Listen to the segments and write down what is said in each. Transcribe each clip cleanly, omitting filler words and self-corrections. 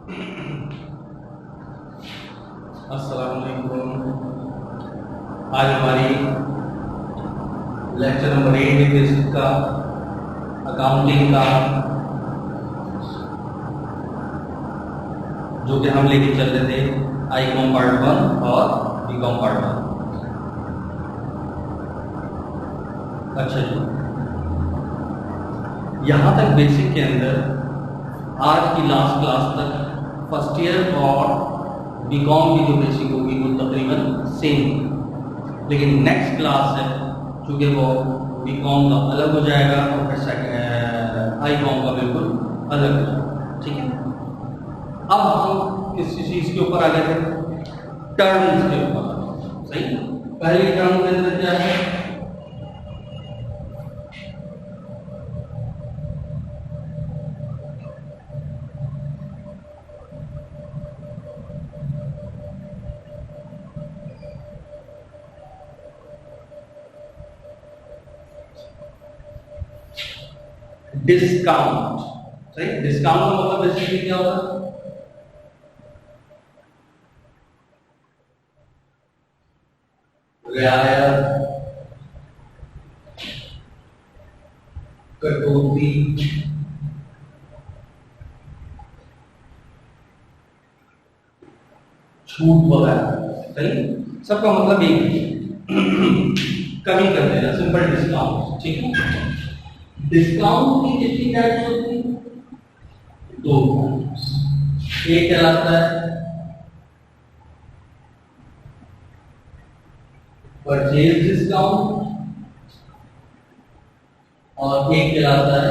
अस्सलाम वालेकुम। आज हमारी लेक्चर नंबर 8 का अकाउंटिंग का जो कि हम लेके चल रहे थे आई कॉम पार्ट 1 और बी कॉम पार्ट 1। अच्छा जी, यहाँ तक बेसिक के अंदर आज की लास्ट क्लास तक फर्स्ट ईयर और बीकॉम की जो बेसिक होगी वो तकरीबन सेम, लेकिन नेक्स्ट क्लास है चूँकि वो बीकॉम का अलग हो जाएगा और फिर आई कॉम का बिल्कुल अलग हो जाएगा। ठीक है, अब हम किस चीज़ के ऊपर आ गए थे? टर्म्स के ऊपर। सही, पहली टर्म के अंदर क्या है? डिस्काउंट। सही, डिस्काउंट का मतलब बेसिकली क्या होता है? रियायत, कटौती, छूट वगैरह। सही, सबका मतलब एक ही है, कमी कर देना, सिंपल डिस्काउंट। ठीक है, डिस्काउंट की कितनी टाइप्स होती है? दो। एक कहलाता है परचेज डिस्काउंट और एक कहलाता है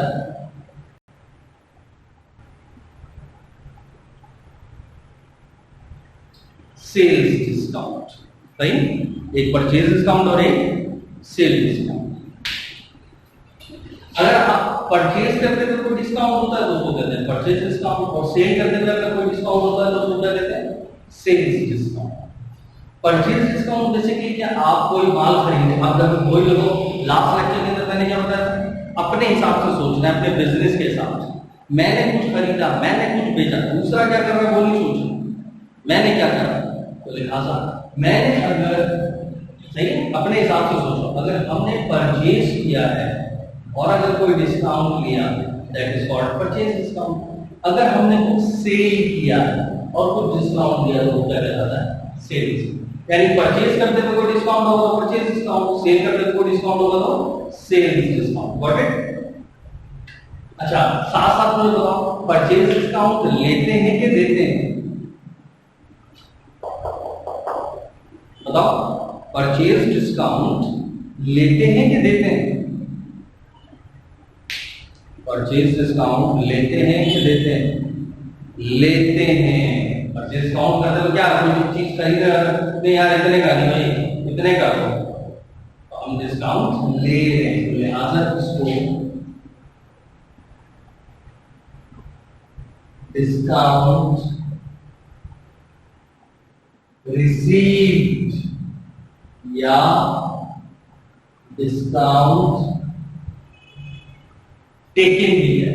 सेल्स डिस्काउंट। सही, एक परचेज डिस्काउंट और एक सेल डिस्काउंट। अगर आप परचेज करते तो कोई डिस्काउंट होता है तो उसको कहते हैं परचेज डिस्काउंट, और सेल करते हुए अगर कोई डिस्काउंट होता है तो उसको क्या कहते हैं? Sales discount. Purchase discount basically क्या, आप कोई माल खरीदे, आप जब कोई लोग लास्ट लेक्चर के अंदर मैंने क्या बताया, अपने हिसाब से सोचना है, अपने बिजनेस के हिसाब से। मैंने कुछ खरीदा, मैंने कुछ बेचा, दूसरा क्या कर रहा है वो नहीं सोचना मैंने क्या करा। तो लिहाजा मैंने अगर सही अपने हिसाब से सोचो, अगर हमने परचेज किया है और अगर कोई डिस्काउंट लिया, that is called purchase discount. अगर हमने कुछ सेल किया और कुछ डिस्काउंट दिया तो क्या कहलाता है? सेल्स। यानी परचेज करते हुए कोई डिस्काउंट होगा तो परचेज डिस्काउंट, सेल करते हुए कोई डिस्काउंट होगा तो सेल्स डिस्काउंट। Got it? अच्छा, साथ साथ मुझे बताओ, परचेज डिस्काउंट लेते हैं कि देते हैं? बताओ, परचेज डिस्काउंट लेते हैं कि देते हैं? परचेज डिस्काउंट लेते हैं कि देते हैं? लेते हैं। परचेज डिस्काउंट करते हो क्या, कोई चीज खरीद रहे यार इतने का नहीं भाई, इतने का दो, तो हम डिस्काउंट ले रहे हैं, तो लिहाजा इसको डिस्काउंट रिसीव्ड या डिस्काउंट टेकन भी है।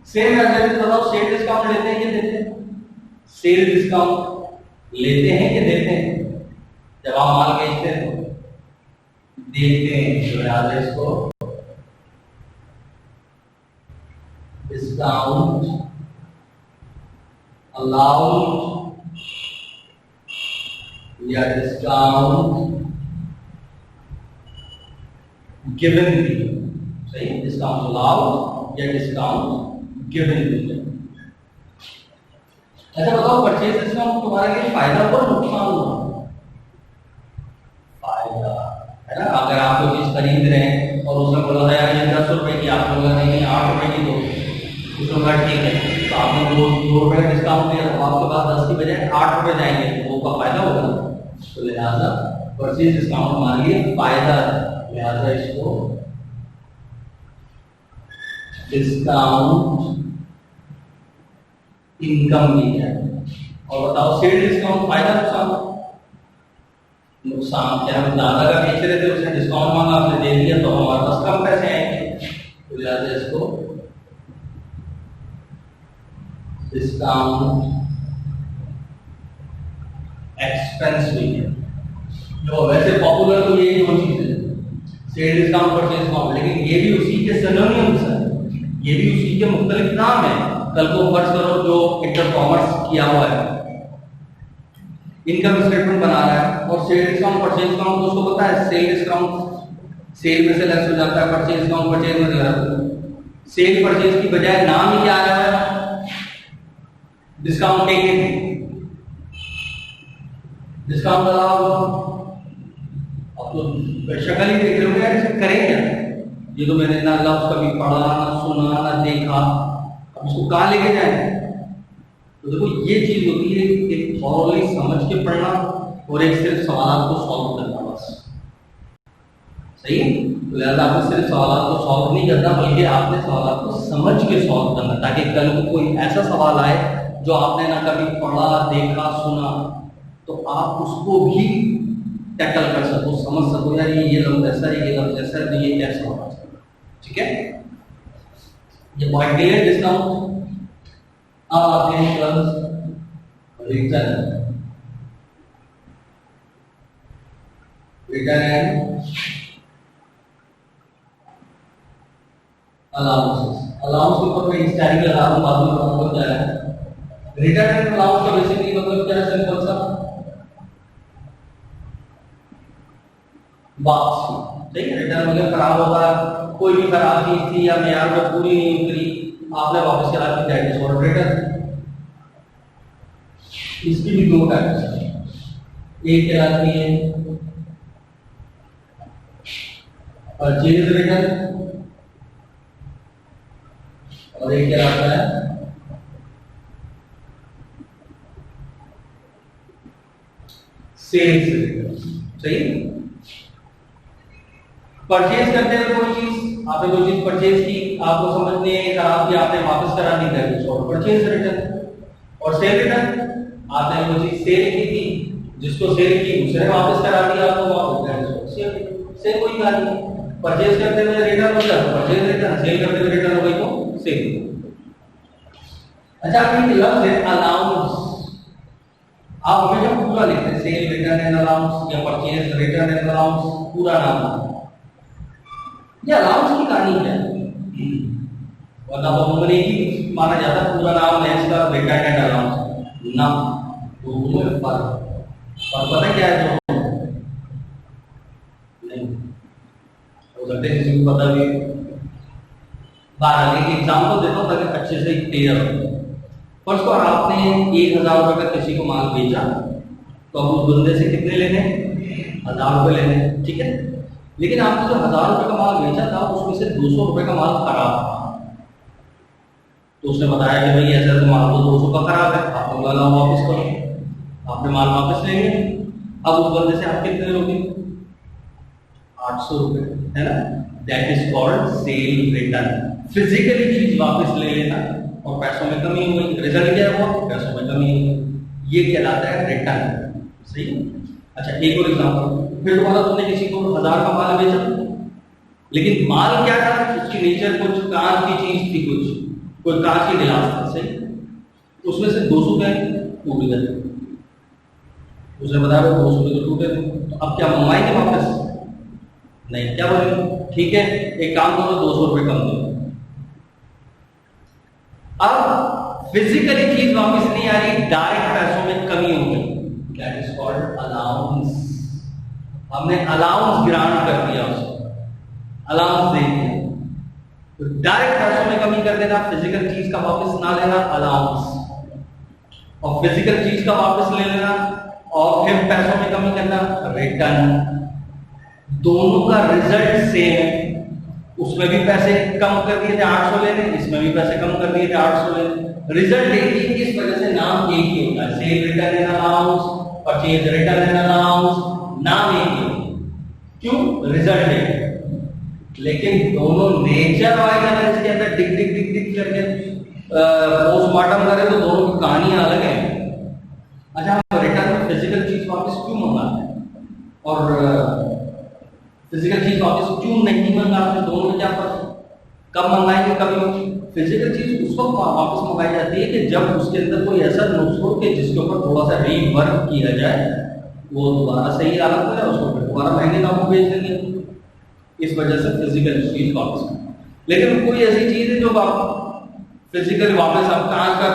सेम ऐसे बताओ, सेल डिस्काउंट लेते हैं कि देते हैं? सेल डिस्काउंट लेते हैं कि देते हैं? जब आप माल बेचते हैं तो देते हैं, तो लिहाजा इसको डिस्काउंट अलाउड या डिस्काउंट गिवन भी है। सही, डिस्काउंट अलाउड या डिस्काउंट गिवन भी है। ऐसा बताओ, परचेज डिस्काउंट तुम्हारे लिए फायदा हुआ नुकसान हुआ? फायदा है ना। अगर आप कोई चीज खरीद रहे हैं और उसने बोला था यार ये 10 रुपए की, आप बोला नहीं 8 रुपए की दो, उसने कहा ठीक है, तो आपने 2 रुपए का डिस्काउंट दिया तो आपके पास 10 की बजाय 8 रुपए जाएंगे, तो वो का फायदा होगा। तो लिहाजा परचेज डिस्काउंट हमारे लिए फायदा है, लिहाजा इसको डिस्काउंट इनकम भी है। और बताओ, सेल डिस्काउंट फायदा नुकसान? नुकसान। क्या हम ज्यादा का बेच रहे थे, उसने डिस्काउंट मांगा, आपने दे दिया, तो हमारे पास कम पैसे आएंगे, तो लिहाजा इसको डिस्काउंट एक्सपेंस वेरिएंट। जो वैसे पॉपुलर तो ये दो चीजें, सेल डिस्काउंट, परचेज डिस्काउंट, लेकिन ये भी उसी के सिनोनिम्स है, ये भी उसी के मुख्तलिफ नाम है। कल को फर्ज करो जो इंटर कॉमर्स किया हुआ है, इनकम स्टेटमेंट बना रहा है और सेल डिस्काउंट परचेज डिस्काउंट तो उसको पता है, सेल डिस्काउंट सेल में से लेस हो जाता है, परचेज डिस्काउंट परचेज में से लेस हो जाता है। सेल परचेज की बजाय नाम ही क्या आया है, डिस्काउंट टेकन, डिस्काउंट अलाउड। अब तो शक्ल ही देख रहे हो, करें क्या? ये तो मैंने ना लफ्ज कभी पढ़ा, ना सुना, ना देखा, अब इसको कहाँ लेके जाए? तो देखो ये चीज होती है एक थॉरली समझ के पढ़ना और एक सिर्फ सवाल को सॉल्व करना, बस सही है। तो लिहाजा आपको सिर्फ सवाल को सॉल्व नहीं करना, बल्कि आपने सवाल को समझ के सॉल्व करना, ताकि कल को कोई ऐसा सवाल आए जो आपने ना कभी पढ़ा, देखा, सुना, तो आप उसको भी टैकल कर सको, समझ सको, यार ये लफ्ज ऐसा है, ये लफ्ज ऐसा है, तो ये कैसे होगा, ठीक है। ये point clear? Discount return and allowances. Allowance के ऊपर मैं स्टाइल लगा रहा हूं, बाद में बताऊंगा क्या है। रिटर्न एंड अलाउंस का बेसिकली मतलब क्या है? सिंपल सा वापसी, ठीक है। रिटर्न मतलब खराब होता है, कोई भी खराब चीज थी या मेयार में पूरी नहीं उतरी, आपने वापस करा दी, दैट इज कॉल्ड रिटर्न। इसकी भी दो टाइप्स हैं, एक कहलाती है परचेज रिटर्न और एक कहलाता है सेल्स रिटर्न, सही। परचेज करते हैं कोई चीज, आपने कोई चीज परचेज की, आपको समझ नहीं है खराब की, आपने वापस करा दी, that is called purchase return. और सेल रिटर्न, आपने कोई चीज सेल की थी, जिसको सेल की दूसरे वापस करा दिया आपको वापस, that is called sale. Sale कोई कहानी, परचेज करते हुए रिटर्न हो गया तो परचेज रिटर्न, सेल करते हुए रिटर्न हो गई तो सेल। अच्छा, अभी लफ्ज है अलाउंस, आप हमेशा पूरा लिखते हैं, सेल रिटर्न एंड अलाउंस या परचेज रिटर्न एंड अलाउंस, पूरा नाम। ये अलाउंस की कहानी क्या है? वरना तो हमने ही माना जाता है पूरा नाम है इसका रिटर्न एंड अलाउंस ना, तो उसमें फर्क पता क्या है? तो नहीं हो सकता है किसी को पता भी। बारह एक एग्जाम्पल देता हूँ ताकि अच्छे से क्लियर हो। फर्स्ट और आपने 1000 रुपए का किसी को माल बेचा, तो अब उस बंदे से कितने लेने? 1000 रुपए लेने, ठीक है। लेकिन आपने जो 1000 रुपए का माल बेचा था उसमें से 200 रुपए का माल खराब था, तो उसने बताया कि भाई ऐसा तो माल तो 200 का खराब है, आप माल वापस करो। आपने माल वापस ले लिया, अब उस बंदे से आप कितने लोगे? 800 रुपए, है ना। That is called cell return. Physically चीज वापस ले लेना और पैसों में कमी हो गई, रिजल्ट क्या हुआ? पैसों में कमी हो गई, ये कहलाता है रिटर्न, सही। अच्छा, एक और एग्जांपल, फिर दोबारा तुमने किसी को 1000 का माल बेचा, लेकिन माल क्या था? उसकी नेचर कुछ कांच की चीज थी, कोई कांच की गिलास था, सही। उसमें से 200 गए, टूट गए, उसने बताया 200 तो टूटे, तो अब क्या मंगवाएंगे वापस? नहीं, क्या बोलेंगे? ठीक है, एक काम करो, 200 रुपए कम दो। अब फिजिकली चीज वापस नहीं आ रही, डायरेक्ट पैसों में कमी हो गई, दैट इज कॉल्ड अलाउंस। हमने अलाउंस ग्रांट कर दिया, उसको अलाउंस दे दिया, तो डायरेक्ट पैसों में कमी कर देना, फिजिकल चीज का वापस ना लेना, अलाउंस। और फिजिकल चीज का वापस ले लेना और फिर पैसों में कमी करना, रिटर्न। दोनों का रिजल्ट सेम है, उसमें भी पैसे कम कर दिए थे 800 लेने, इसमें भी पैसे कम कर दिए थे 800 लेने, रिजल्ट एक ही, इस वजह से नाम एक ही होता है, cell return and allowance, purchase return and allowance, नाम एक ही, क्यों? रिजल्ट एक। लेकिन दोनों नेचर वाइज अगर इसके अंदर टिक टिक टिक टिक करके पोस्टमार्टम करें तो दोनों की कहानियां अलग है। अच्छा, रिटर्न में फिजिकल चीज वापस क्यों मंगाते हैं और फिजिकल चीज वापस क्यों नहीं मंगाते? दोनों में क्या फर्क? कब मंगाएंगे, कभी फिजिकल चीज उस वक्त वापस मंगाई जाती है कि जब उसके अंदर कोई ऐसा नुक्स हो कि जिसके ऊपर थोड़ा सा रीवर्क किया जाए, वो दोबारा सही हालत में है, उसको फिर दोबारा महंगे दामों में बेच देंगे। इस वजह से फिजिकल चीज वापस करना। लेकिन कोई ऐसी चीज है जो आप फिजिकली वापस, आप कांच का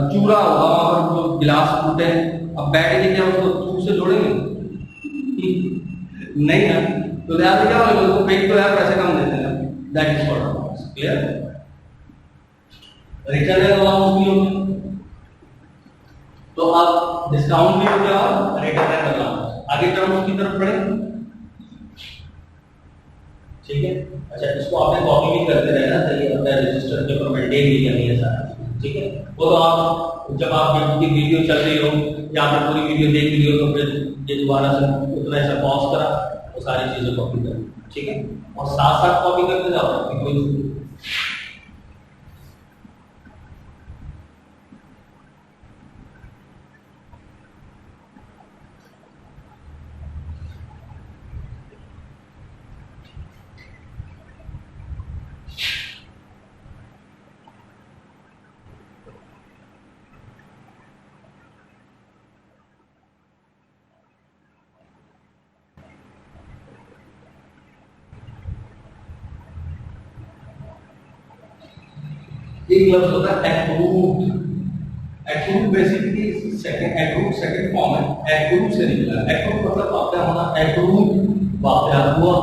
चूरा होगा और गिलास टूटे, अब बैठ के क्या उसको दूर से जोड़ेंगे? नहीं ना, तो लिहाजा क्या होगा, उसको फेंक तो यार पैसे कम देते हैं। That is what clear. Return allowance भी होगी, तो अब डिस्काउंट भी हो गया और रिटर्न अलाउंस। आगे टर्म्स की तरफ बढ़े, ठीक है। अच्छा, इसको आपने कॉपी भी करते रहना, सही है, अपना रजिस्टर के ऊपर मेंटेन भी करनी है सारा, ठीक है। वो तो आप जब आप की वीडियो चल रही हो या आपने पूरी वीडियो देख ली हो, तो फिर ये दोबारा से उतना ऐसा पॉज करा, वो सारी चीजें कॉपी कर, ठीक है, और साथ साथ कॉपी करते जाओ, कोई एक लफ्ज होता है एक्रूट। एक्रूट बेसिकली सेकंड फॉर्म है, एक्रूट से निकला। एक्रूट मतलब वाकया होना, एक्रूट वाकया हुआ।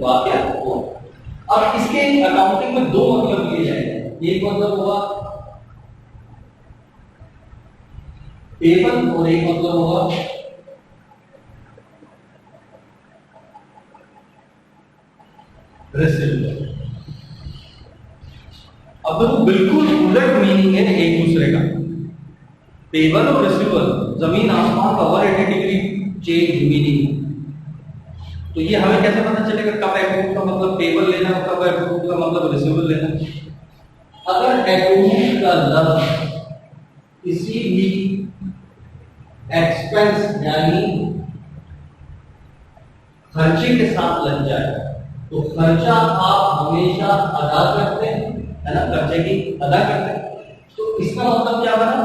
वाकया हुआ। अब इसके अकाउंटिंग में दो मतलब लिए जाएंगे, एक मतलब हुआ पेबल और एक मतलब होगा रिसीवेबल। अब तो बिल्कुल उलट मीनिंग है एक दूसरे का। पेबल और रिसीवेबल जमीन आसमान का 180 डिग्री चेंज मीनिंग। तो ये हमें कैसे पता चलेगा कब एक्रूट का मतलब पेबल लेना और कब एक्रूट का मतलब रिसीवेबल लेना? अगर एक्रूट का लफ्ज किसी भी एक्सपेंस यानी खर्चे के साथ लग जाए तो खर्चा आप हमेशा अदा करते हैं, है ना, खर्चे की अदा करते हैं। तो इसका मतलब क्या बना?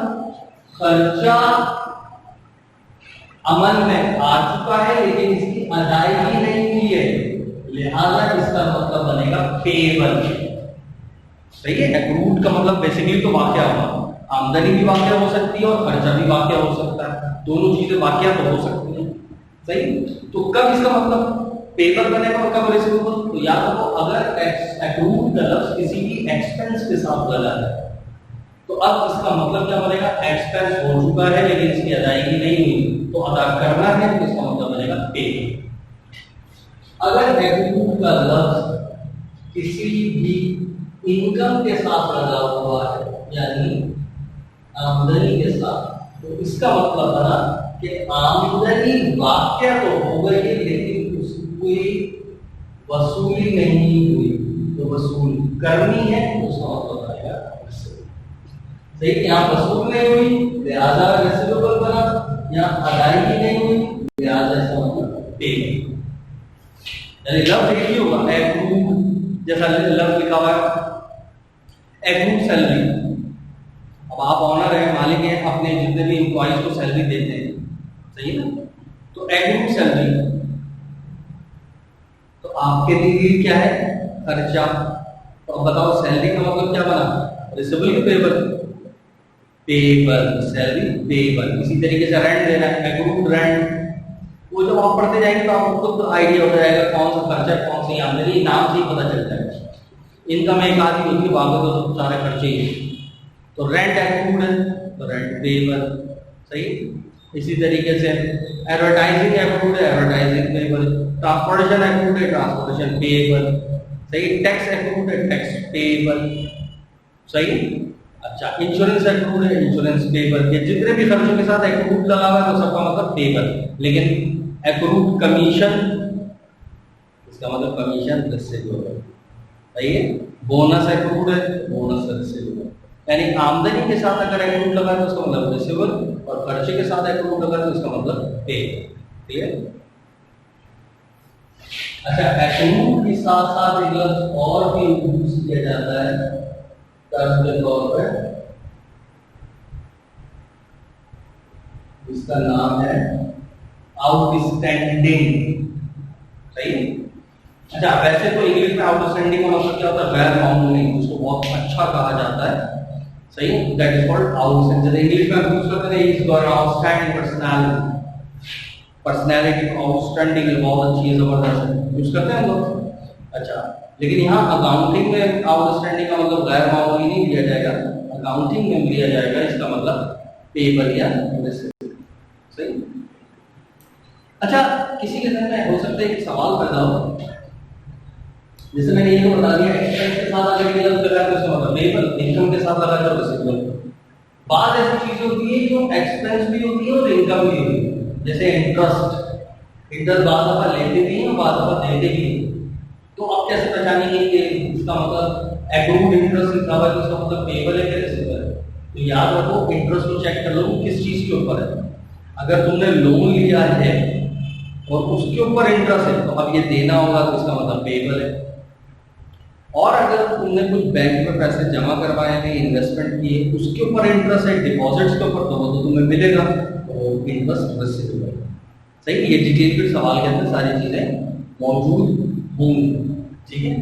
खर्चा अमल में आ चुका है लेकिन इसकी अदायगी नहीं हुई है, लिहाजा इसका मतलब बनेगा पेबल। सही है। एक्रूट का मतलब बेसिकली तो वाकया हुआ, आमदनी भी वाकया हो सकती है और खर्चा भी वाकया हो सकता है, दोनों चीजें वाकया तो हो सकती हैं। सही। तो कब इसका मतलब पेबल बनेगा और कब रिसीवेबल? तो याद रखो, अगर एक्रूट का लफ्ज किसी भी एक्सपेंस के साथ लगा है तो अब इसका मतलब क्या बनेगा? एक्सपेंस हो चुका है लेकिन इसकी अदायगी नहीं हुई, तो अदा करना है, तो इसका मतलब बनेगा पेबल। अगर एक्रूट का लफ्ज किसी भी इनकम के साथ लगा हुआ है यानी आमदनी के साथ, तो इसका मतलब बना कि आमदनी वाकया तो हो गई है लेकिन उसकी वसूली नहीं हुई, तो वसूल करनी है, तो उसका मतलब आएगा सही। यहाँ वसूल नहीं हुई लिहाजा रिसीवेबल बना, यहाँ अदायगी नहीं हुई लिहाजा इसका मतलब पेमेंट। यानी लफ्ज एक ही होगा, एक्रूट जैसा लफ्ज लिखा हुआ है एक्रूट सैलरी। अब आप ऑनर है, मालिक है, अपने जितने भी एम्प्लॉइज को सैलरी देते हैं, सही है ना, तो एक्रूट सैलरी तो आपके लिए क्या है? खर्चा। तो अब बताओ सैलरी का मतलब क्या बना? रिसीवेबल की पेबल? Payable, salary payable. इसी तरीके से रेंट देना है, एक्रूट रेंट। वो जब आप पढ़ते जाएंगे तो आपको खुद आइडिया हो जाएगा कौन सा खर्चा कौन सी आमदनी, नाम से ही पता चल जाएगा। इनकम एक आदमी होती है, बाकी तो सब सारे खर्चे ही। तो रेंट एक्रूट है तो रेंट पेबल। सही। इसी तरीके से एडवर्टाइजिंग एक्रूट है, एडवर्टाइजिंग पेबल। ट्रांसपोर्टेशन एक्रूट है, ट्रांसपोर्टेशन पेबल। सही। टैक्स एक्रूट है, टैक्स पेबल। सही। अच्छा, इंश्योरेंस एक्रूट है, इंश्योरेंस पेबल। ये जितने भी खर्चों के साथ एक्रूट लगा हुआ है तो सबका मतलब पेबल। लेकिन एक्रूट कमीशन, इसका मतलब कमीशन रिसीवेबल है। सही है। बोनस एक्रूट है, बोनस रिसीवेबल। यानी आमदनी के साथ अगर एक्रूट लगा तो उसका मतलब रिसीवेबल, और खर्चे के साथ एक्रूट लगा तो उसका मतलब पे। क्लियर? अच्छा, एक्रूड के साथ साथ एक लफ्ज और भी यूज किया जाता है टर्म के तौर पर, जिसका नाम है आउटस्टैंडिंग। सही? अच्छा, वैसे तो इंग्लिश में आउटस्टैंडिंग का मतलब क्या होता है? गैर मामूली, उसको बहुत अच्छा कहा जाता है। सही? That is called outstanding. English में यूज करते हैं is got outstanding personality. Personality outstanding बहुत अच्छी है, जबरदस्त यूज करते हैं हम लोग। अच्छा, लेकिन यहाँ अकाउंटिंग में आउटस्टैंडिंग का मतलब गैर मामूली नहीं लिया जाएगा, अकाउंटिंग में लिया जाएगा इसका मतलब पेपर या रिसिप्ट। सही? अच्छा, किसी के मन में हो सकता है एक सवाल पैदा हो, जैसे मैंने ये बता दिया एक्सपेंस के साथ अगर ये लगा तो इसका मतलब पेपर, इनकम के साथ लगा तो रिसिप्ट। बात ऐसी चीज होती है जो एक्सपेंस भी होती है और इनकम भी होती है, जैसे इंटरेस्ट बाद दफा लेते भी हैं, बाद दफा देते भी हैं। तो आप कैसे पहचानेंगे कि इसका मतलब एक्रूड इंटरेस्ट लिखा हुआ है तो इसका मतलब पेबल है कि रिसीवेबल है? तो याद रखो, इंटरेस्ट को चेक कर लो किस चीज के ऊपर है। अगर तुमने लोन लिया है और उसके ऊपर इंटरेस्ट है तो अब ये देना होगा, तो इसका मतलब पेबल है। और अगर तुमने कुछ बैंक में पैसे जमा करवाए हैं, इन्वेस्टमेंट किए, उसके ऊपर इंटरेस्ट है, डिपॉजिट्स के ऊपर, तो वो तो तुम्हें मिलेगा, तो इंटरेस्ट रिसीवेबल। सही? ये डिटेल फिर सवाल के अंदर सारी चीजें मौजूद होंगी। ठीक है?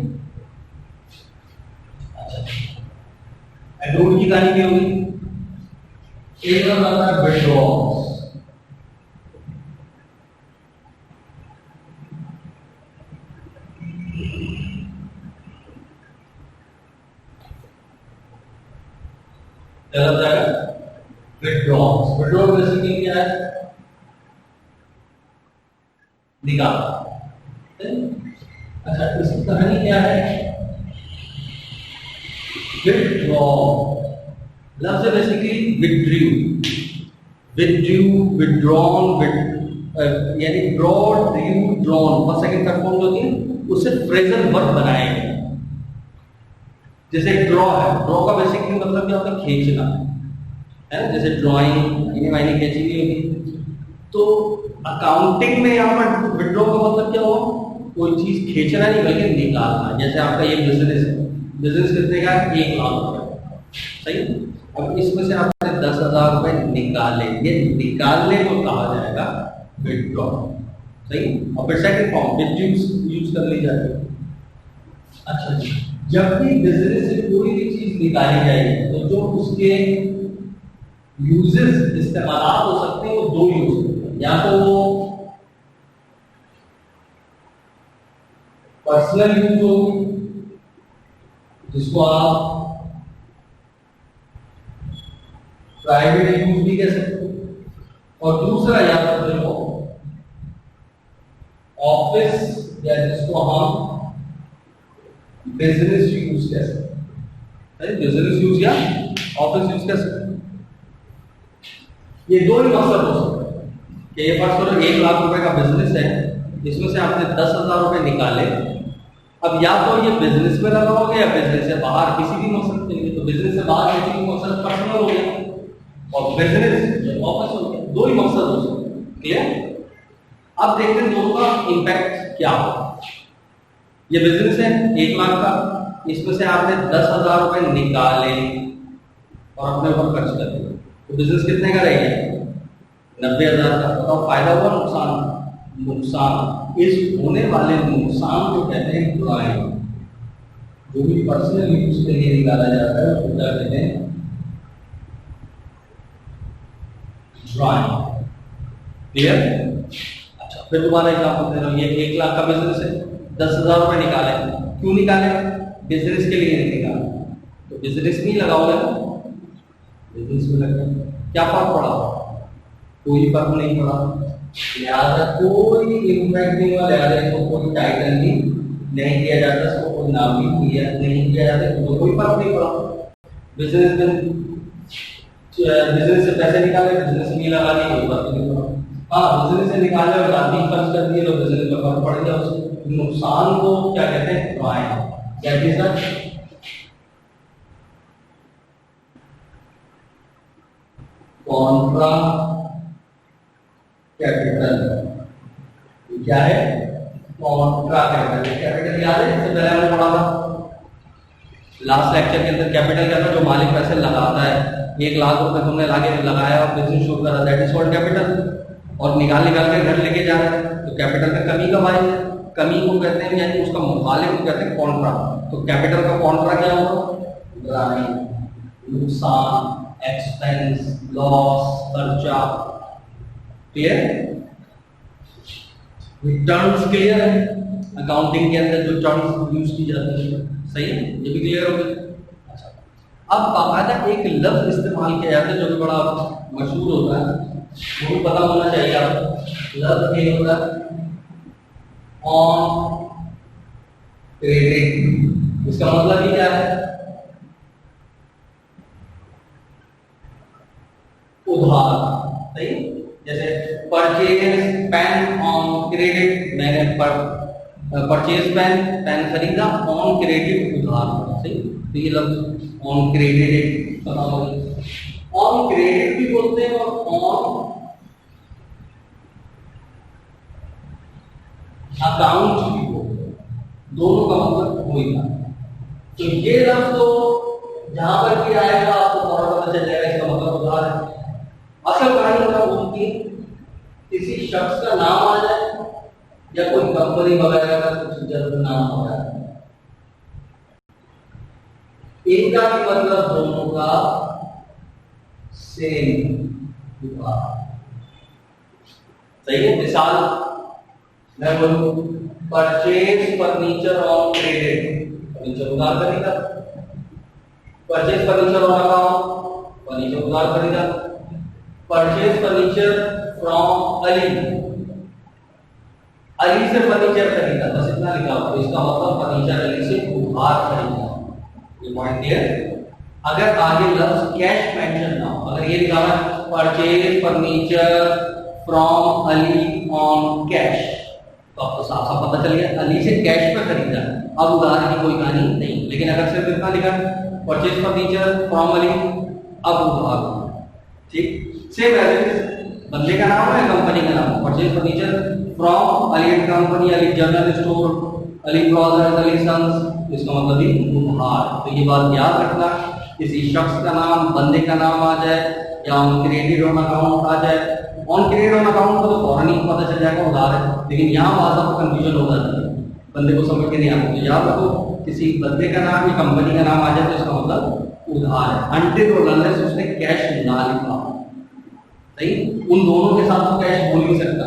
अच्छा, एक्रूड की कहानी क्या होगी? एक आता है विड्रॉल्स। क्या जाएगा? विड्रॉल्स। विड्रॉल बेसिकली क्या है? निकाल। अच्छा, इसकी कहानी क्या है? विड्रॉल लफ्ज है बेसिकली विड्रू, विड्रॉन, यानी ब्रॉड, drew, drawn, first second third form होती है, उससे फ्रेजल वर्ब बनाए गए। जैसे ड्रॉ है, ड्रॉ का बेसिकली मतलब क्या होता है? खींचना है ना, जैसे ड्राइंग इन्हें मायने खींची हुई होगी। तो अकाउंटिंग में यहाँ पर विड्रॉ का मतलब क्या हुआ? कोई चीज खींचना नहीं बल्कि निकालना। जैसे आपका ये बिजनेस है, बिजनेस कितने का? 1 लाख रुपए। सही? अब इसमें से आपने 10,000 रुपए निकाले, ये निकालने को कहा जाएगा विड्रॉ। सही? और फिर सेकंड फॉर्म यूज कर ली जाएगी। अच्छा जी, जब भी बिजनेस से कोई भी चीज निकाली जाएगी तो जो उसके यूजेस इस्तेमाल हो सकते हैं वो 2 यूज होते हैं। या तो वो पर्सनल यूज होगी, जिसको आप प्राइवेट यूज भी कह सकते हो, और दूसरा या तो ऑफिस, या जिसको हम बिजनेस यूज कह सकते हैं। बिजनेस यूज या ऑफिस यूज कह सकते हैं। ये 2 ही मकसद हो सकते हैं कि ये फर्स्ट करो 1 लाख रुपए का बिजनेस है, इसमें से आपने 10,000 रुपए निकाले। अब या तो ये बिजनेस में लगाओगे या बिजनेस से बाहर किसी भी मकसद के लिए। तो बिजनेस से बाहर किसी भी मकसद पर्सनल हो गया और बिजनेस ऑफिस हो गया, 2 ही मकसद हो सकते हैं। क्लियर? अब देखते हैं दोनों का इंपैक्ट क्या होगा। ये बिजनेस है 1 लाख का, इसमें से आपने 10,000 रुपए निकाले और अपने ऊपर खर्च कर दिए, तो बिजनेस कितने का रह गया? 90,000 का। बताओ फायदा हुआ नुकसान? नुकसान। इस होने वाले नुकसान को कहते हैं ड्राइंग। जो भी पर्सनल यूज के लिए निकाला जाता है उसको क्या कहते हैं? ड्राइंग। क्लियर? अच्छा, फिर दोबारा एग्जांपल दे रहा हूं। ये 1 लाख का बिजनेस है, 10,000 रुपए निकाले। क्यों निकाले? बिजनेस के लिए नहीं निकाले, तो बिजनेस नहीं लगाओगे, बिजनेस में लगे, क्या फर्क पड़ा? कोई फर्क नहीं पड़ा। लिहाजा कोई इम्पैक्ट नहीं हुआ, लिहाजा इसको कोई टाइटल भी नहीं दिया जाता, इसको कोई नाम भी नहीं दिया जाता, तो कोई फर्क नहीं पड़ा। बिजनेस में बिजनेस से पैसे निकाले, बिजनेस में लगा दिए, कोई फर्क नहीं पड़ा। हाँ, बिजनेस से निकाले और आदमी खर्च कर दिए तो बिजनेस में फर्क पड़ गया। उसको नुकसान को क्या कहते हैं? ड्राइंग। क्या चीज है? कॉन्ट्रा कैपिटल, क्या है? Contra capital. कैपिटल याद है, इससे पहले हमने पढ़ा था लास्ट लेक्चर के अंदर। कैपिटल क्या था? जो मालिक पैसे लगाता है। 1,00,000 रुपए तुमने लगाया और बिजनेस शुरू करा, दैट इज कॉल्ड कैपिटल। और निकाल के घर लेके जा रहे हैं, तो कैपिटल में कमी कब आई है? कमी को कहते हैं, यानी उसका मुखालिफ को कहते हैं कॉन्ट्रा। तो कैपिटल का कॉन्ट्रा क्या होगा? नुकसान, एक्सपेंस, लॉस, खर्चा। क्लियर? टर्म्स क्लियर है? अकाउंटिंग के अंदर जो टर्म्स यूज की जाती है, सही है? ये भी क्लियर हो गया। अच्छा, अब बाकायदा एक लफ्ज इस्तेमाल किया जाता है जो कि बड़ा मशहूर होता है, वो भी पता होना चाहिए आपको। लफ्ज ये होता है ऑन क्रेडिट। इसका मतलब ही क्या है? उधार। सही? जैसे परचेज पेन ऑन क्रेडिट, मैंने परचेज पेन खरीदा ऑन क्रेडिट, उधार। सही? तो ये लफ्ज ऑन क्रेडिट पता होगा। ऑन क्रेडिट भी बोलते हैं और ऑन अकाउंट भी बोलते हैं, दोनों का मतलब वही था। तो ये लफ्ज तो जहां पर भी आएगा आपको फौरन पता चल जाएगा इसका मतलब उधार है। असल कहानी होगा उनकी, किसी शख्स का नाम आ जाए या कोई कंपनी वगैरह का कुछ जरूर नाम हो जाए, इनका भी मतलब दोनों का सेम उधार। सही है? मिसाल मैं बोलूं purchase furniture on credit, furniture उधार खरीदा। Purchase furniture on account, furniture उधार खरीदा। Purchase furniture from Ali, Ali से फर्नीचर खरीदा, बस इतना लिखा हुआ। तो इसका मतलब फर्नीचर अली से उधार खरीदा। ये पॉइंट क्लियर? अगर आगे लफ्ज कैश मेंशन ना हो, अगर ये लिखा है purchase furniture from Ali on cash, तो आपको साफ साफ पता चल गया अली से कैश पे खरीदा, अब उधार की कोई कहानी नहीं। लेकिन अगर सिर्फ इतना लिखा परचेज फर्नीचर फ्रॉम अली, अब उधार। ठीक? सेम एज बंदे का नाम है, कंपनी का नाम, purchase furniture from Ali and company, Ali general store, Ali brothers, Ali sons, इसका मतलब ही उधार। तो ये बात याद रखना, किसी शख्स का नाम, बंदे का नाम आ जाए या ऑन क्रेडिट ऑन अकाउंट आ जाए, ऑन क्रेडिट ऑन अकाउंट को तो फौरन ही पता चल जाएगा उधार है, लेकिन यहाँ बात आपको कंफ्यूजन हो जाती है, बंदे को समझ के नहीं आता। तो याद रखो, किसी बंदे का नाम या कंपनी का नाम आ जाए तो इसका मतलब उधार है, अनटिल और अनलेस उसने कैश ना लिखा। सही? उन दोनों के साथ तो कैश बोल नहीं सकता,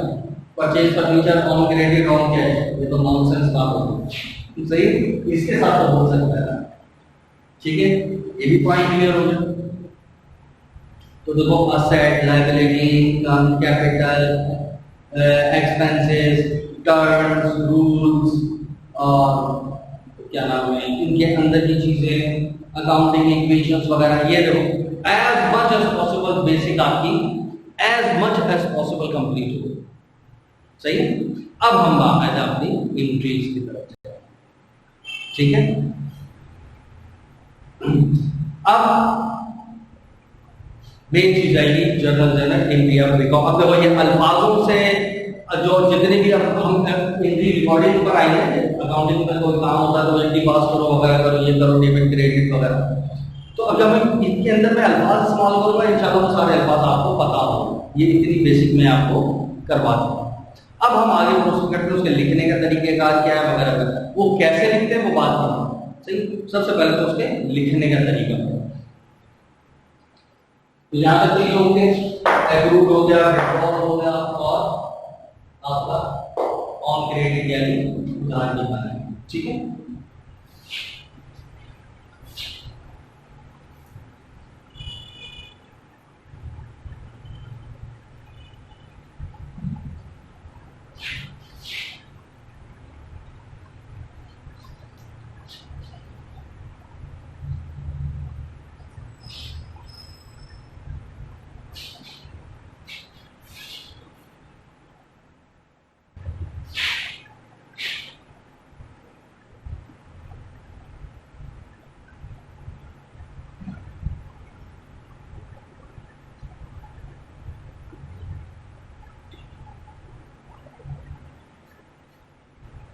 purchase furniture on credit on cash, ये तो नॉनसेंस बात होगी। सही? इसके साथ तो बोल सकता है। ठीक है? ये भी पॉइंट क्लियर हो गया। तो देखो asset, liability, income, capital, expenses, terms, rules और क्या नाम है इनके अंदर की चीजें, अकाउंटिंग इक्वेशंस वगैरह, ये देखो as much as possible basic आपकी as much as possible complete हो। सही? अब हम बात आए अपनी एंट्रीज की तरफ। ठीक है? अब मेन चीज आएगी जर्नल एंट्री ऑफ रिकॉर्ड। अब देखो ये अल्फाजों से जो जितने भी हम एंट्री रिकॉर्डिंग पर आएंगे, अकाउंटिंग में कोई काम होता है तो एंट्री पास करो वगैरह करो, ये करो, डेबिट क्रेडिट वगैरह। तो अब जब मैं इनके अंदर मैं अल्फाज इस्तेमाल करूंगा, इंशाल्लाह वो सारे अल्फाज आपको पता हो। ये इतनी बेसिक में आपको करवा दूंगा। अब हम आगे प्रोसीड करते हैं, उसके लिखने का तरीकेकार क्या है वगैरह वगैरह, वो कैसे लिखते हैं वो बात करना। सही? सबसे पहले तो उसके लिखने का तरीका। यहाँ तक तो होंगे एग्रूड हो गया, विड्रॉल हो गया और आपका ऑन क्रेडिट यानी उधार दिखाना है। ठीक है?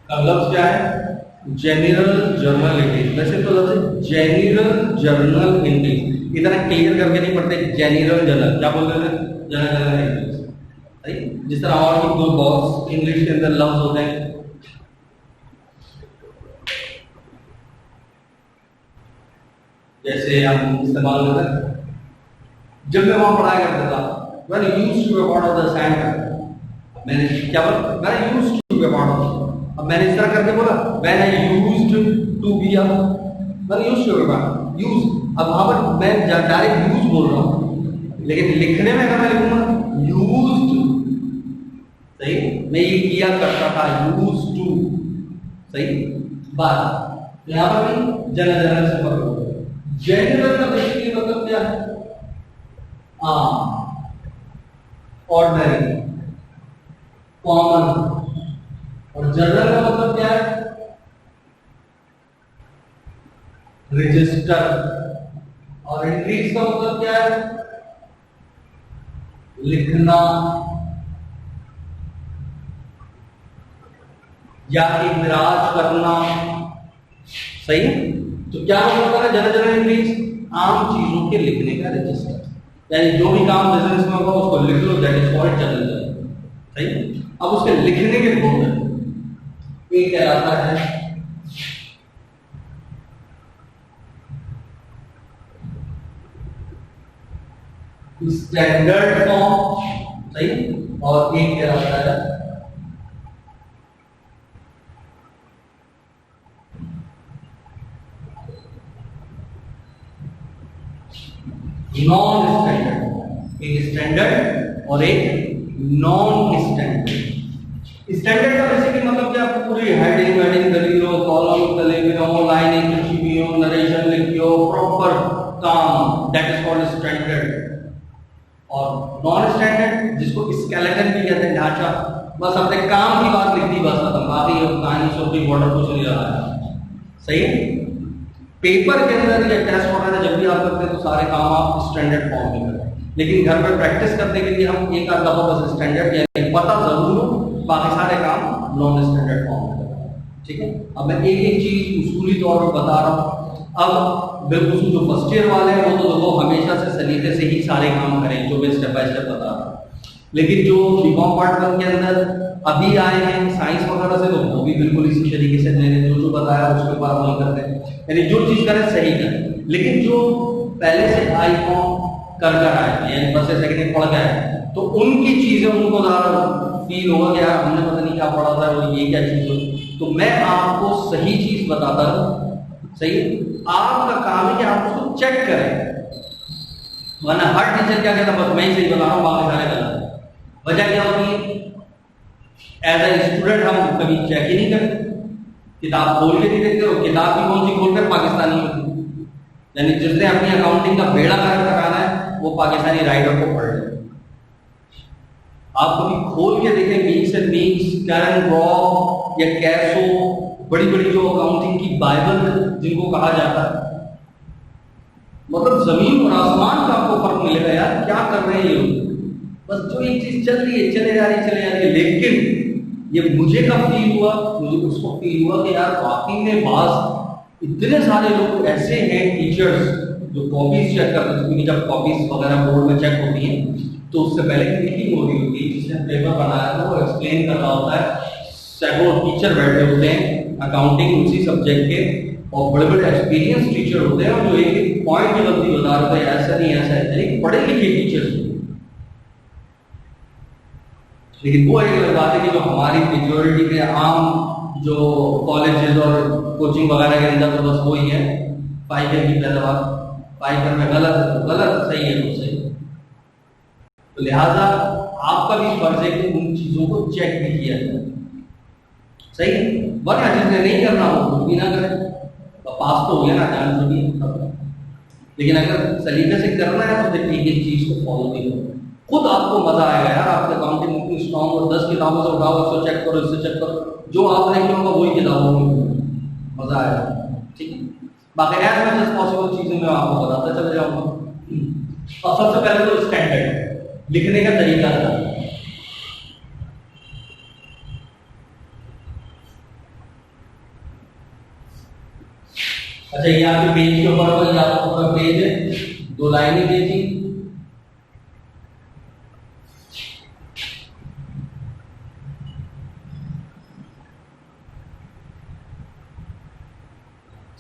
अब लफ्ज क्या है? General journal entries. वैसे तो लफ्ज जनरल जर्नल एंट्रीज इतना क्लियर करके नहीं पढ़ते, जनरल जर्नल क्या बोल रहे थे, जनरल जर्नल एंट्रीज, सही। जिस तरह और भी दो बहुत इंग्लिश के अंदर लफ्ज होते हैं, जैसे हम इस्तेमाल करते हैं, जब मैं वहां पढ़ाया करता था, when I used to be a part of the center, मैंने क्या बोला, when I used to be a part of, अब मैंने इस तरह करके बोला when I used to be a, when I used to be a part use, अब वहां पर मैं डायरेक्ट यूज बोल रहा हूँ, लेकिन लिखने में अगर मैं लिखूंगा यूज्ड, सही, मैं ये किया करता था, यूज्ड टू, सही बात। यहाँ पर भी जनरल से पकड़ो, जनरल का बेसिकली मतलब क्या है? ऑर्डिनरी, कॉमन, और जनरल का मतलब क्या है? रजिस्टर, और एंट्रीज का मतलब क्या है? लिखना या इंदराज करना, सही। तो क्या होता है जनरल एंट्रीज? आम चीजों के लिखने का रजिस्टर, यानी जो भी काम बिजनेस में होगा उसको लिख लो, दैट इज कॉल्ड जनरल, सही। अब उसके लिखने के गुण है, ये कहलाता है स्टैंडर्ड फॉर्म, सही, और एक कहलाता है नॉन स्टैंडर्ड। एक स्टैंडर्ड और एक नॉन स्टैंडर्ड। स्टैंडर्ड का बेसिकली मतलब क्या? पूरी हेडिंग वेडिंग दली लो, कॉलम दले हो, लाइनें लिखी हुई हो, नरेशन लिखी हो, प्रॉपर काम, दैट इज कॉल्ड स्टैंडर्ड। और नॉन स्टैंडर्ड जिसको स्केलेटन भी कहते हैं, ढांचा, बस अपने काम की बात लिख दी, बस खत्म, बाकी कहानी छोटी बॉर्डर कुछ नहीं रहा है, सही है। पेपर के अंदर या टेस्ट वगैरह जब भी आप करते हैं तो सारे काम आप स्टैंडर्ड फॉर्म में करें, लेकिन घर पर प्रैक्टिस करने के लिए हम एक आध दफा बस स्टैंडर्ड या पता जरूर हो, बाकी सारे काम नॉन स्टैंडर्ड फॉर्म में करें, ठीक है। अब मैं एक एक चीज उसूली तौर पर बता रहा हूँ। अब बिल्कुल जो फर्स्ट ईयर वाले हैं वो तो देखो हमेशा से सलीके से ही सारे काम करें जो मैं स्टेप बाय स्टेप बता रहा हूँ, लेकिन जो बीकॉम पार्ट 1 के अंदर अभी आए हैं साइंस वगैरह से, तो वो भी बिल्कुल इसी तरीके से मैंने जो बताया उसके बाद वही करते हैं, यानी जो चीज करें सही करें। लेकिन जो पहले से आईकॉन कर आए यानी फर्स्ट से सेकंड पढ़ गए, तो उनकी चीजें उनको ज्यादा फील होगा कि यार हमने पता नहीं क्या पढ़ा था और ये क्या चीज हो, तो मैं आपको सही चीज बताता हूँ, सही। आपका काम है कि आप उसको चेक करें, वरना हर टीचर क्या कहता बस मैं ही सही बता रहा हूँ बाकी सारे गलत। वजह क्या होती है? एज ए स्टूडेंट हम कभी चेक ही नहीं करते, किताब खोल के नहीं देखते, और किताब भी कौन सी खोलकर पाकिस्तानी होती, यानी जिसने अपनी अकाउंटिंग का बेड़ा गर्क कराना है वो पाकिस्तानी राइटर को पढ़ ले। आप कभी खोल के देखें मीक्स एंड मीक्स, कैरन रॉ या कैसो, बड़ी बड़ी जो अकाउंटिंग की बाइबल जिनको कहा जाता है, मतलब जमीन और आसमान का आपको फर्क मिलेगा यार, क्या कर रहे हैं ये लोग, बस जो एक चीज चल रही है चले जा रही है। लेकिन ये मुझे कब फील हुआ? मुझे उसको फील हुआ कि यार वाकई में बास इतने सारे लोग ऐसे हैं टीचर्स जो कॉपीज चेक करते हैं, क्योंकि जब कॉपीज वगैरह बोर्ड में चेक होती हैं तो उससे पहले की मीटिंग हो रही होती है, जिसने पेपर बनाया था वो एक्सप्लेन कर रहा होता है, सैकड़ों टीचर बैठे होते हैं अकाउंटिंग उसी सब्जेक्ट के, और बड़े बड़े एक्सपीरियंस टीचर होते हैं और जो एक एक पॉइंट की गलती बता रहे थे, ऐसा नहीं ऐसा है, यानी पढ़े लिखे टीचर्स। लेकिन वो एक अलग बात है कि जो हमारी मेजोरिटी के आम जो कॉलेजेस और कोचिंग वगैरह के अंदर तो बस वही है, फाइबर की पैदावार, फाइबर में गलत है तो गलत, सही है तो सही। तो लिहाजा आपका भी फर्ज है कि उन चीजों को चेक भी किया जाए, सही। वरना जिसने नहीं करना हो वो भी ना करे, तो पास तो हो गया ना, जान सभी। लेकिन अगर सलीके से करना है तो फिर एक एक चीज को फॉलो भी करो, खुद आपको मजा आएगा यार। आपके अकाउंटिंग इतनी स्ट्रॉन्ग और 10 किताबों से उठाओ, इसको चेक करो, इससे चेक करो, जो आप नहीं करोगे वही किताबों में मजा आएगा, ठीक है। बाकी एज मच एज पॉसिबल चीजें मैं आपको बताता चले जाऊंगा। और सबसे पहले तो स्टैंडर्ड लिखने का तरीका था। अच्छा, ये आपके पेज के ऊपर होगा, ये आपका पूरा पेज है, 2 लाइनें दी थी।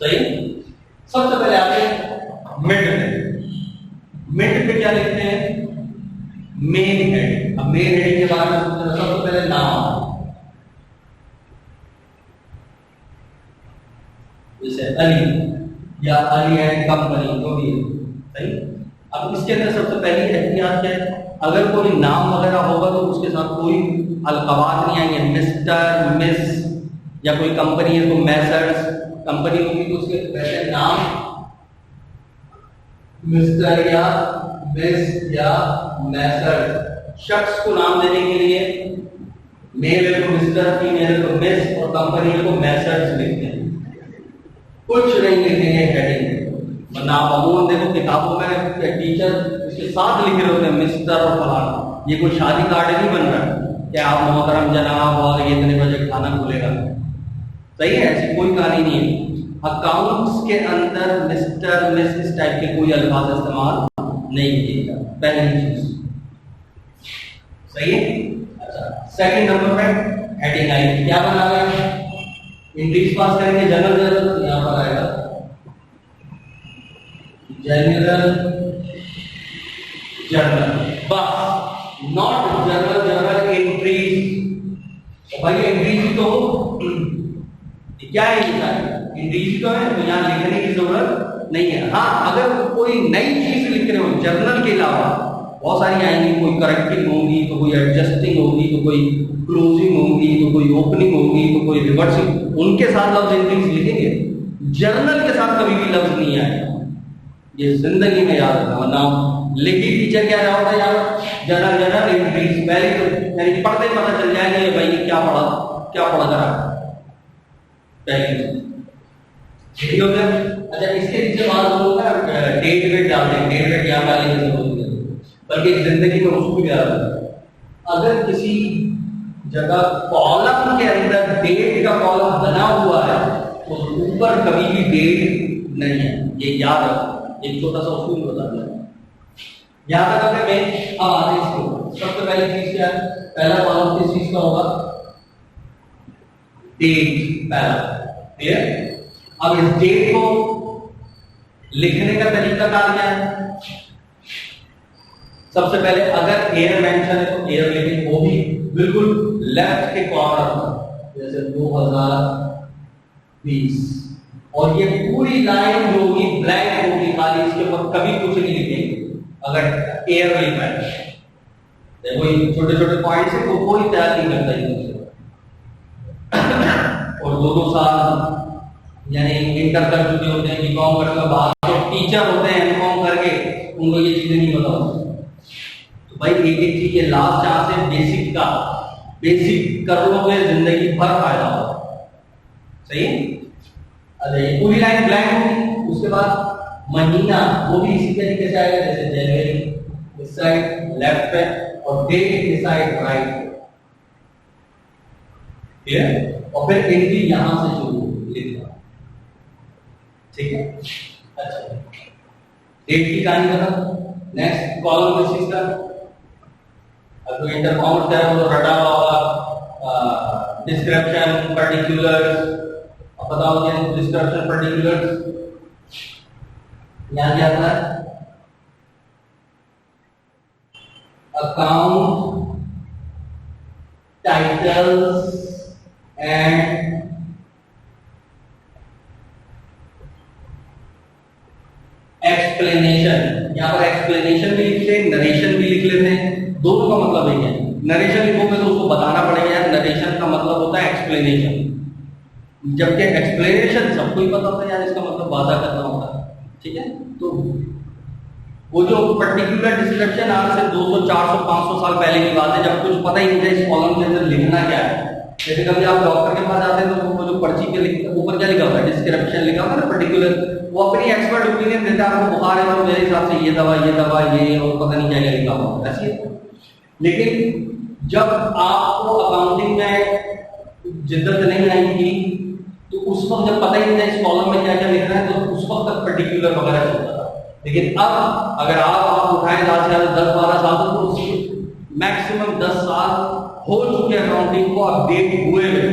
सही। सबसे पहले आते मिड पे क्या लिखते हैं? Main head. अब मेन हेड के बारे में सबसे पहले नाम, जैसे अली या अली एंड कंपनी, जो भी है। सही। अब इसके अंदर सबसे पहली एहतियात क्या है? अगर कोई नाम वगैरह होगा तो उसके साथ कोई अलकावात नहीं आएंगे, मिस्टर, मिस, या कोई कंपनी है तो मैसर्स, कंपनी होगी तो उसके पहले नाम मिस्टर या मिस या मैसर्स। शख्स को नाम देने के लिए मेल है तो मिस्टर, फीमेल है तो मिस, और कंपनी है तो मैसर्स लिखते हैं, कुछ नहीं लिखेंगे हेडिंग। वरना आप अमूमन देखो किताबों में टीचर उसके साथ लिखे होते हैं मिस्टर और फलाना। ये कोई शादी कार्ड नहीं बन रहा है कि आप मोहतरम जनाब और ये इतने बजे खाना खुलेगा। सही है, ऐसी कोई कहानी नहीं है। अकाउंट्स के अंदर मिस्टर, मिस इस टाइप के कोई अल्फाज इस्तेमाल नहीं किएगा, पहली चीज। सही है। अच्छा, सेकंड नंबर पे हेडिंग आई, क्या बना गया? इंग्लिश पास करेंगे जनरल, यहां पर आएगा जनरल, बस नॉट जनरल एंट्रीज। तो भाई एंट्रीज तो क्या है? एंट्रीज तो है, तो यहां लिखने की जरूरत नहीं है। हाँ, अगर कोई नई चीज लिख रहे हो जर्नल के अलावा, बहुत सारी आएंगी, कोई करेक्टिंग होगी तो कोई एडजस्टिंग होगी तो कोई क्लोजिंग होगी तो कोई ओपनिंग होगी तो कोई रिवर्सिंग, उनके साथ लफ्ज एंट्रीज लिखेंगे। जर्नल के साथ कभी भी लफ्ज नहीं आएगा, ये जिंदगी में याद रखना। वरना लिखी टीचर क्या होता है यार, जर्नल जर्नल एंट्रीज, पहले तो यानी पढ़ते पता चल जाएगा ये भाई क्या पढ़ा करा पहले। ठीक हो गया। अच्छा, इसके नीचे बात होगा डेट वेट डालते हैं, डेट वेट यहाँ डालने की जरूरत नहीं है, बल्कि जिंदगी में उसको भी याद रखना। अगर किसी जगह कॉलम के अंदर डेट का कॉलम बना हुआ है तो ऊपर कभी भी डेट नहीं है, ये याद रखो। एक छोटा सा उसूल बता दिया। यहां तक अगर मैं अब आते हैं इसको, सबसे पहली चीज क्या है? पहला कॉलम किस चीज का होगा? डेट पहला। क्लियर? अब इस डेट को लिखने का तरीका क्या है? सबसे पहले अगर एयर मेंशन है तो एयर लिखेंगे, वो भी बिल्कुल लेफ्ट के कॉर्नर पर, जैसे 2020। और ये पूरी लाइन जो होगी ब्लैंक होगी, खाली, इसके ऊपर कभी कुछ नहीं लिखेंगे अगर एयर लिखना है। देखो ये छोटे छोटे पॉइंट्स है तो कोई तैयार नहीं करता है। और 2-2 साल यानी इंटर कर चुके होते हैं, बीकॉम करके बाद तो टीचर होते हैं एमकॉम करके, उनको ये चीजें नहीं पता होती। तो भाई एक एक चीज, ये लास्ट चांस है बेसिक का, बेसिक कर लोगे जिंदगी भर फायदा होगा। सही। अरे ये पूरी लाइन ब्लैंक होगी, उसके बाद महीना वो भी इसी तरीके से आएगा, जैसे जनवरी इस साइड लेफ्ट पे और डेट इस साइड राइट पे। क्लियर? और फिर एंट्री यहां से शुरू लिखना। ठीक है। अच्छा, डेट की कहानी बता। नेक्स्ट कॉलम किस चीज का? अब तो इंटर कॉमर्स है वो रटा हुआ होगा, डिस्क्रिप्शन, पर्टिकुलर्स। अब बताओ क्या डिस्क्रिप्शन, पर्टिकुलर्स यहां क्या आता है? Account, titles and explanation. यहां पर एक्सप्लेनेशन भी लिखते हैं, नरेशन भी लिख लेते हैं, दोनों का मतलब एक है। नरेशन लिखोगे तो उसको बताना पड़ेगा यार नरेशन का मतलब होता है एक्सप्लेनेशन, जबकि एक्सप्लेनेशन सबको ही पता होता है यार इसका मतलब वादा करना होता है। ठीक है। तो वो जो पर्टिकुलर डिस्क्रिप्शन आज से 200, 400, 500 साल पहले की बात है, जब कुछ पता ही नहीं था इस कॉलम के अंदर लिखना क्या है। जैसे कभी आप डॉक्टर के पास जाते हैं तो वो जो पर्ची के ऊपर क्या लिखा होता है? डिस्क्रिप्शन लिखा होता है ना, पर्टिकुलर। वो अपनी एक्सपर्ट ओपिनियन देता है, आपको बुखार है तो मेरे हिसाब से ये दवा ये और पता नहीं क्या क्या लिखा होता है, ऐसी है। लेकिन जब आपको अकाउंटिंग में जिद्दत नहीं आएगी तो उस वक्त जब पता ही नहीं था इस कॉलम में क्या क्या लिख रहा है, तो उस वक्त तक पर्टिकुलर वगैरह चलता था। लेकिन अब अगर आप उठाएं 10-12 साल तक, तो उसकी मैक्सिमम 10 साल हो चुके अकाउंटिंग को अपडेट हुए हुए।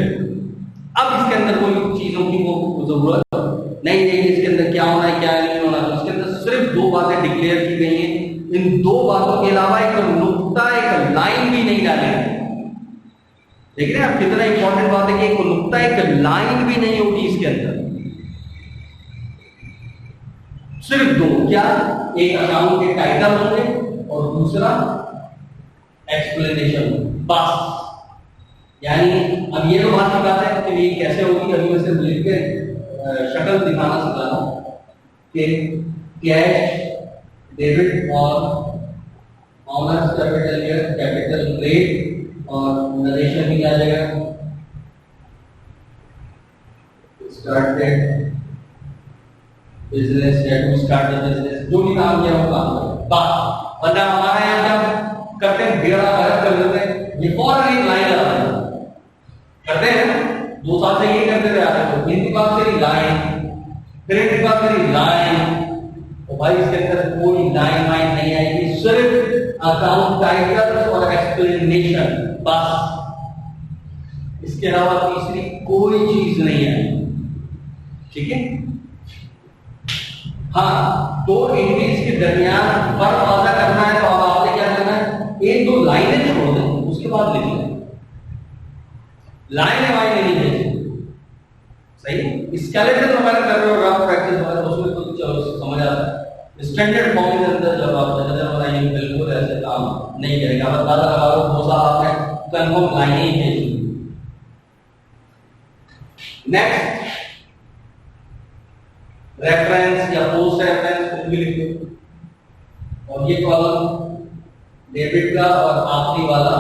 अब इसके अंदर कोई चीजों की वो जरूरत नहीं है, इसके अंदर क्या होना है क्या नहीं होना। तो इसके अंदर सिर्फ 2 बातें डिक्लेयर की गई हैं। इन 2 बातों के अलावा एक नुक्ता, एक लाइन भी नहीं डालेंगे। देख रहे हैं आप कितना इंपॉर्टेंट बात है कि एक नुक्ता, एक लाइन भी नहीं होगी इसके अंदर। सिर्फ 2, क्या? एक अकाउंट के टाइटल होंगे और दूसरा एक्सप्लेनेशन, बस। यानी अब ये तो बात की बात है कि ये कैसे होगी, अभी मैं सिर्फ लिख के शक्ल दिखाना सिखा रहा हूं कि कैश डेबिट और ऑनर्स कैपिटल या कैपिटल क्रेडिट और नरेशन भी आ जाएगा। स्टार्टेड बिजनेस या टू स्टार्ट द बिजनेस, जो भी काम किया वो काम करें बस। वरना हमारे यहाँ क्या करते हैं, बेड़ा गलत कर देते हैं, ये फौरन एक लाइन लगा देते करते हैं। 2 साल से ये करते रहे आते हैं, हिंदी बात करी लाइन, फिर हिंदी बात करी लाइन। तो भाई इसके अंदर कोई लाइन वाइन नहीं आएगी, सिर्फ अकाउंट टाइटल और एक्सप्लेनेशन बस। इसके अलावा तीसरी कोई चीज नहीं है, ठीक है। हाँ, 2 एंट्रीज के दरमियान फर्क वादा करना है, तो अब आपने क्या करना है, 1-2 लाइनें छोड़ दें, उसके बाद लिख लें। लाइनें वाइनें नहीं भेजें, सही। स्केलेटन वगैरह कर रहे हो, रफ प्रैक्टिस वगैरह, उसमें तो चलो समझ आता है। स्टैंडर्ड फॉर्म के अंदर जब आप नजर बनाएंगे बिल्कुल ऐसे काम नहीं करेगा। बस दादा लगा लो 2 साल आपने कन्फर्म लाइनें ही भेजी। नेक्स्ट, रेफरेंस या पोस्ट रेफरेंस कुछ भी लिख दो। और ये कॉलम डेबिट का और आखिरी वाला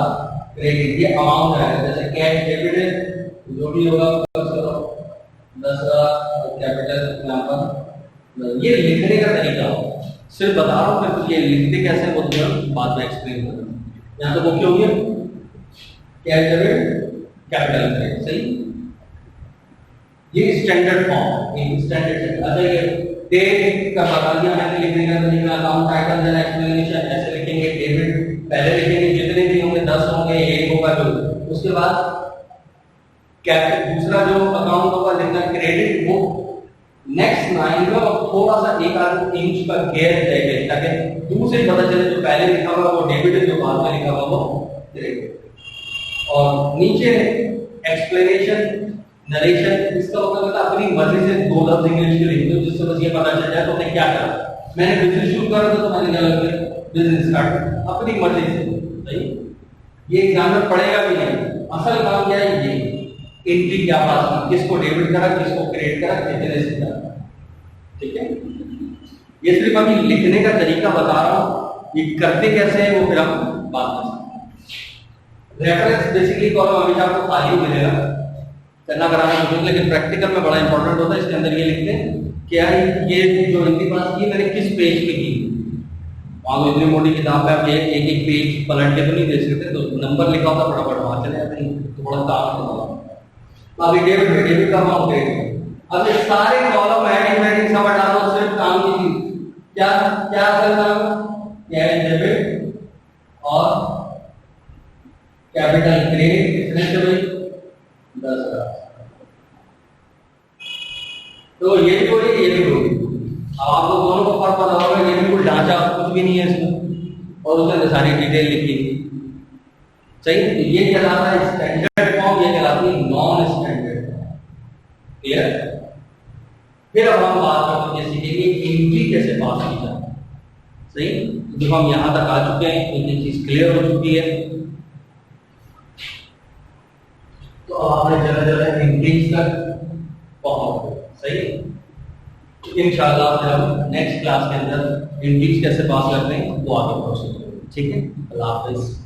क्रेडिट, ये अमाउंट है। जैसे कैश डेबिट है, जो भी होगा 10,000 कैपिटल नंबर। ये लिखने का तरीका हो, सिर्फ बता रहा हूं, फिर ये लिखते कैसे वो तो बाद में एक्सप्लेन करूंगा। यहां तो वो क्यों गया कैश डेबिट कैपिटल क्रेडिट, सही। ये स्टैंडर्ड फॉर्म, एक स्टैंडर्ड। अच्छा, ये डेट का बता दिया मैंने लिखने का तरीका, अकाउंट टाइटल देन एक्सप्लेनेशन ऐसे लिखेंगे। डेबिट पहले लिखेंगे जितने भी होंगे, 10 होंगे, 1 होगा जो, उसके बाद कैपिटल दूसरा जो अकाउंट होगा लिखना, क्रेडिट वो नेक्स्ट लाइन में और थोड़ा सा 1-8 इंच का गैप देंगे ताकि दूर से पता चले जो पहले लिखा हुआ वो डेबिट है, जो बाद में लिखा हुआ वो क्रेडिट। और नीचे एक्सप्लेनेशन नरेशन, इसका मतलब अपनी मर्जी से 2 लफ्ज इंग्लिश के लिख दो जिससे बस ये पता चल जाए तो हमने क्या करा। मैंने बिजनेस शुरू करा था तो मैंने क्या लगा बिजनेस स्टार्ट, अपनी मर्जी से, सही। ये एग्जाम में पढ़ेगा भी नहीं। असल काम क्या है, ये एंट्री क्या पास की, किसको डेबिट करा, किसको क्रेडिट करा, कितने से करा, ठीक है। ये सिर्फ अभी लिखने का तरीका बता रहा हूं, ये करते कैसे है वो फिर हम बात करें। रेफरेंस बेसिकली कॉलम हमेशा आपको खाली मिलेगा, करना कराना कुछ, लेकिन प्रैक्टिकल में बड़ा इंपॉर्टेंट होता है। इसके अंदर ये लिखते हैं क्या ये जो हिंदी पास की मैंने किस पेज पे की। वहां इतनी मोटी किताब पे आप एक पेज पलट के तो नहीं देख सकते, तो नंबर लिखा होता फटाफट वहां चले जाते हैं, तो बड़ा काम होता है। अभी डेबिट का अमाउंट क्रेडिट, अब ये सारे कॉलम हेडिंग सब हटा दो, सिर्फ काम कीजिए क्या क्या करना, कैश डेबिट और कैपिटल क्रेडिट कितने से भाई 10,000। तो ये भी बोलिए ये भी बोलिए। अब आपको दोनों को फर्क पता होगा, ये बिल्कुल ढांचा कुछ भी नहीं है इसमें, और उसमें सारी डिटेल लिखी सही। तो ये कहलाता है स्टैंडर्ड फॉर्म, ये कहलाती है नॉन स्टैंडर्ड फॉर्म। क्लियर। फिर अब हम बात करते हैं सीखेंगे एंट्री कैसे पास की जाए, सही। जब हम यहां तक आ चुके हैं तो ये चीज क्लियर हो चुकी है, तो अब आपने जगह जगह एंट्रीज तक पहुंच गए, सही। इंशाल्लाह फिर हम नेक्स्ट क्लास के अंदर एंट्रीज कैसे पास करते हैं वो आगे प्रोसेस करेंगे, ठीक है। अल्लाह हाफिज़।